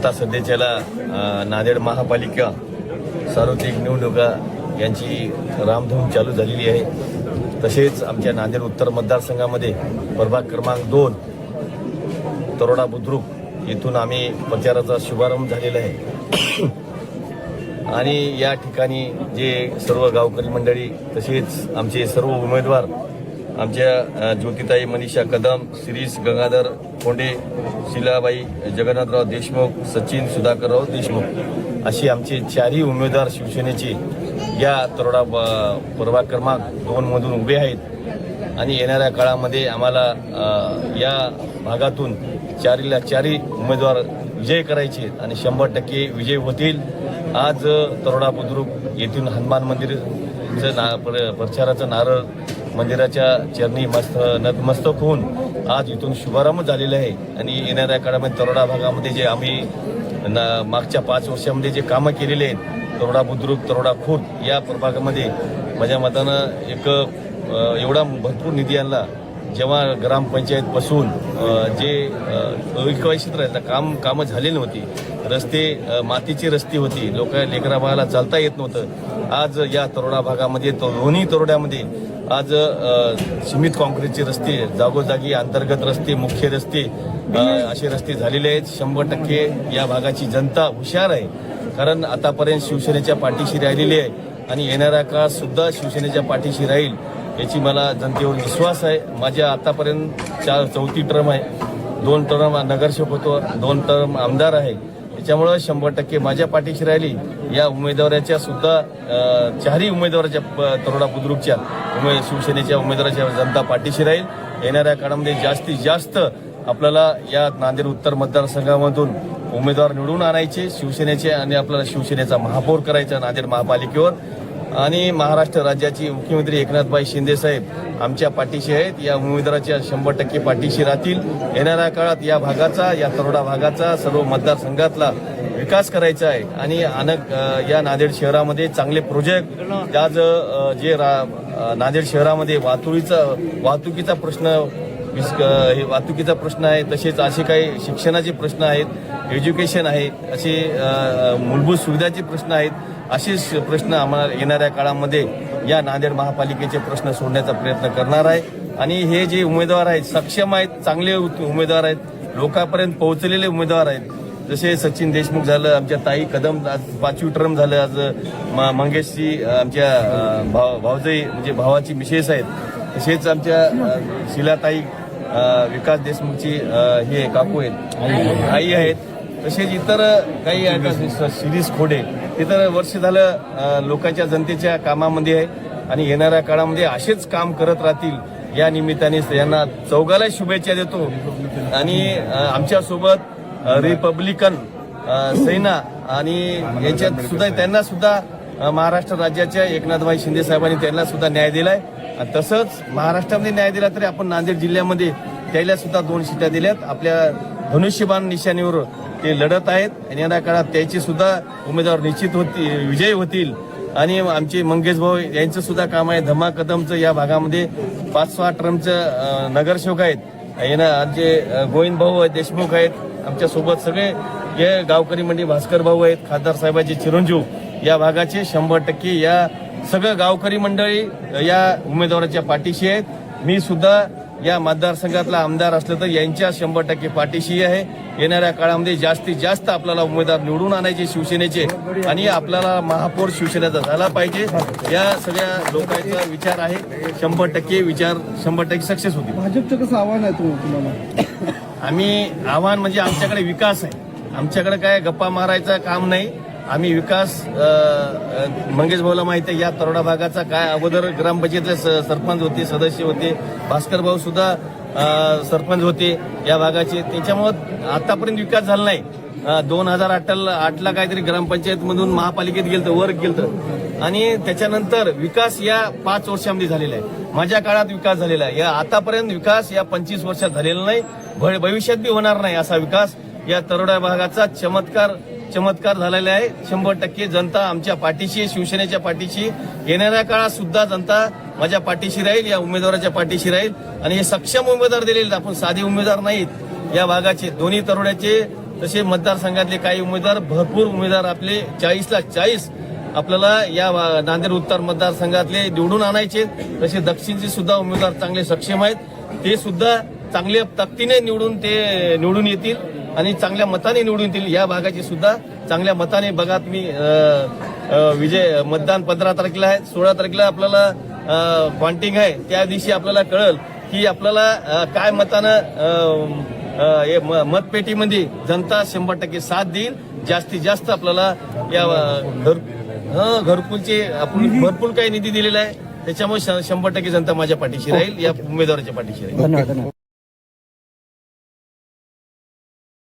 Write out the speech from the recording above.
आता सध्याच्याला नांदेड महापालिका सार्वत्रिक निवडणुका यांची रामधूम चालू झालेली आहे। तसेच आमच्या नांदेड उत्तर मतदारसंघामध्ये प्रभाग क्रमांक 2 तरोडा बुद्रुक येथून आम्ही प्रचाराचा शुभारंभ झालेला आहे आणि या ठिकाणी जे सर्व गावकरी मंडळी तसेच आमचे सर्व उमेदवार आमच्या ज्योतिताई मनीषा कदम, शिरीष गंगाधर कोंडे, शिलाबाई जगन्नाथराव देशमुख, सचिन सुधाकरराव देशमुख असे आमचे चारही उमेदवार शिवसेनेचे या तरोडा प्रभाग क्रमांक 2 मधून उभे आहेत आणि येणाऱ्या काळामध्ये आम्हाला या भागातून चारही उमेदवार विजय करायचे आणि 100% विजय होतील। आज तरोडा बुद्रुक येथून हनुमान मंदिरचं प्रचाराचं नारळ मंदिराच्या चरणी नतमस्तक होऊन आज इथून शुभारंभ झालेला आहे आणि येणाऱ्या काळामध्ये तरोडा भागामध्ये जे आम्ही मागच्या 5 वर्षामध्ये जे कामं केलेले आहेत तरोडा बुद्रुक तरोडा खुर्द या प्रभागामध्ये माझ्या मतानं एक एवढा भरपूर निधी आणला। जेव्हा ग्रामपंचायत बसून जे अविकसित राहिलं कामं झाली नव्हती, रस्ते मातीची रस्ते होती, लेकरा बाळाला चालता येत नव्हतं। आज या तरोडा भागामध्ये दोन्ही तरोड्यामध्ये आज सिमेंट काँक्रीटचे रस्ते जागोजागी अंतर्गत रस्ते मुख्य रस्ते असे रस्ते झालेले आहेत। 100% या भागाची जनता हुशार आहे, कारण आतापर्यंत शिवसेनेच्या पाठीशी राहिलेली आहे आणि येणाऱ्या काळात सुद्धा शिवसेनेच्या पाठीशी राहील याची मला जनतेवर विश्वास आहे। माझ्या आतापर्यंत 4 टर्म आहे, 2 टर्म नगरसेवक होतो, 2 टर्म आमदार आहे, त्याच्यामुळं 100% माझ्या पाठीशी राहिली। या उमेदवाराच्या सुद्धा चारही उमेदवाराच्या तरोडा बुद्रुकच्या शिवसेनेच्या उमेदवाराच्या जनता पाठीशी राहील। येणाऱ्या काळामध्ये जास्तीत जास्त आपल्याला या नांदेड उत्तर मतदारसंघामधून उमेदवार निवडून आणायचे शिवसेनेचे आणि आपल्याला शिवसेनेचा महापौर करायचा नांदेड महापालिकेवर आणि महाराष्ट्र राज्याचे मुख्यमंत्री एकनाथभाई शिंदे साहेब आमच्या पाठीशी आहेत। या उमेदवाराच्या 100% पाठीशी राहतील। येणाऱ्या काळात या भागाचा या तरोडा भागाचा सर्व मतदारसंघातला विकास करायचा आहे आणि या नांदेड शहरामध्ये चांगले प्रोजेक्ट आज जे नांदेड शहरामध्ये वाहतुकीचा प्रश्न आहे, तसेच असे काही शिक्षणाचे प्रश्न आहेत, एज्युकेशन आहे, असे मूलभूत सुविधाचे प्रश्न आहेत। असेच प्रश्न आम्हाला येणाऱ्या काळामध्ये या नांदेड महापालिकेचे प्रश्न सोडण्याचा प्रयत्न करणार आहे आणि हे जे उमेदवार आहेत सक्षम आहेत, चांगले उमेदवार आहेत, लोकांपर्यंत पोहोचलेले उमेदवार आहेत। जसे सचिन देशमुख झालं, आमच्या ताई कदम आज 5वी टर्म झालं, आज मंगेशजी आमच्या भावजाई म्हणजे भावाची मिसेस आहेत, तसेच आमच्या शिलाताई विकास देशमुखची हे काकू आहेत, आई आहेत, तसेच इतर काही शिरीष खोडे ते तर वर्ष झालं लोकांच्या जनतेच्या कामामध्ये आहे आणि येणाऱ्या काळामध्ये असेच काम करत राहतील। या निमित्ताने यांना चौघाला शुभेच्छा देतो आणि आमच्यासोबत रिपब्लिकन सेना आणि याच्यात सुद्धा त्यांना सुद्धा महाराष्ट्र राज्याच्या एकनाथभाई शिंदे साहेबांनी त्यांना सुद्धा न्याय दिलाय। तसंच महाराष्ट्रामध्ये न्याय दिला तरी आपण नांदेड जिल्ह्यामध्ये त्याला सुद्धा 2 सीटा दिल्यात। आपल्या धनुष्यबाण निशाणीवर ते लढत आहेत आणि येणाऱ्या काळात त्याची सुद्धा उमेदवार निश्चित विजयी होतील आणि आमचे मंगेश भाऊ यांचं सुद्धा काम आहे। धमा कदमचं या भागामध्ये 5-6 टर्मचं नगरसेवक आहेत। आमचे गोविंद भाऊ देशमुख आहेत, आमच्यासोबत सगळे हे गावकरी मंडळी भास्कर भाऊ आहेत, खासदार साहेबांचे चिरंजीव या भागाचे 100% या सगळं गावकरी मंडळी या उमेदवाराच्या पाठीशी आहेत। मी सुद्धा या मतदारसंघातला आमदार असलं तर यांच्या 100% पाठीशी आहे। येणाऱ्या काळामध्ये जास्तीत जास्त आपल्याला उमेदवार निवडून आणायचे शिवसेनेचे आणि आपल्याला महापौर शिवसेनेचा झाला पाहिजे। या सगळ्या लोकांचा विचार आहे, 100% विचार 100% सक्सेस होतील। भाजपचं कसं आव्हान आहे तुम्हाला? आम्ही आव्हान म्हणजे आमच्याकडे विकास आहे, आमच्याकडे काय गप्पा मारायचं काम नाही। आम्ही विकास मंगेश भाऊला माहिती आहे या तरोडा भागाचा काय अगोदर ग्रामपंचायतचे सरपंच होते, सदस्य होते, भास्कर भाऊ सुद्धा सरपंच होते या भागाचे, त्याच्यामुळे आतापर्यंत विकास झाला नाही। 2008ला काहीतरी ग्रामपंचायतमधून महापालिकेत गेलं वर गेलं आणि त्याच्यानंतर विकास या 5 वर्षांमध्ये झालेला आहे। माझ्या काळात विकास झालेला आहे, या आतापर्यंत विकास या 25 वर्षात झालेला नाही, भविष्यात बी होणार नाही असा विकास या तरोडा भागाचा चमत्कार झालेला आहे। 100% जनता आमच्या पाठीशी, शिवसेनेच्या पाठीशी, येणाऱ्या काळात सुद्धा जनता माझ्या पाठीशी राहील, या उमेदवाराच्या पाठीशी राहील आणि हे सक्षम उमेदवार दिलेले, आपण साधे उमेदवार नाहीत। या भागाचे दोन्ही तरोड्याचे तसे मतदारसंघातले काही उमेदवार, भरपूर उमेदवार आपले 40ला 40 आपल्याला या नांदेड उत्तर मतदारसंघातले निवडून आणायचे. तसे दक्षिणचे सुद्धा उमेदवार चांगले सक्षम आहेत, ते सुद्धा चांगल्या ताकदीने निवडून येतील आणि चांगल्या मताने निवडून येतील. या भागाचे सुद्धा चांगल्या मताने बघा तुम्ही विजय मतदान 15 तारखेला आहे, 16 तारखेला आपल्याला काउंटिंग आहे. त्या दिवशी आपल्याला कळेल की आपल्याला काय मतानं मतपेटीमध्ये जनता 100% साथ देईल. जास्तीत जास्त आपल्याला या घरकुलचे आपण भरपूर काही निधी दिलेला आहे, त्याच्यामुळे 100% जनता माझ्या पाठीशी राहील, या उमेदवाराच्या पाठीशी राहील. धन्यवाद.